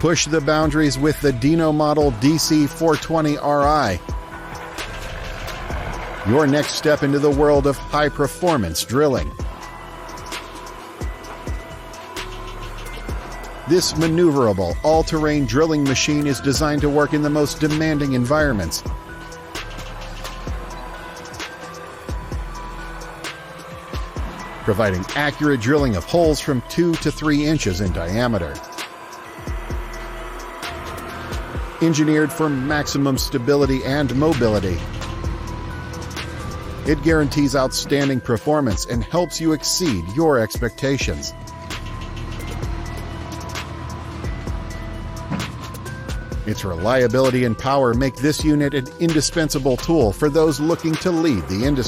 Push the boundaries with the Dino model DC420RI. Your next step into the world of high-performance drilling. This maneuverable, all-terrain drilling machine is designed to work in the most demanding environments. Providing accurate drilling of holes from 2 to 3 inches in diameter. Engineered for maximum stability and mobility. It guarantees outstanding performance and helps you exceed your expectations. Its reliability and power make this unit an indispensable tool for those looking to lead the industry.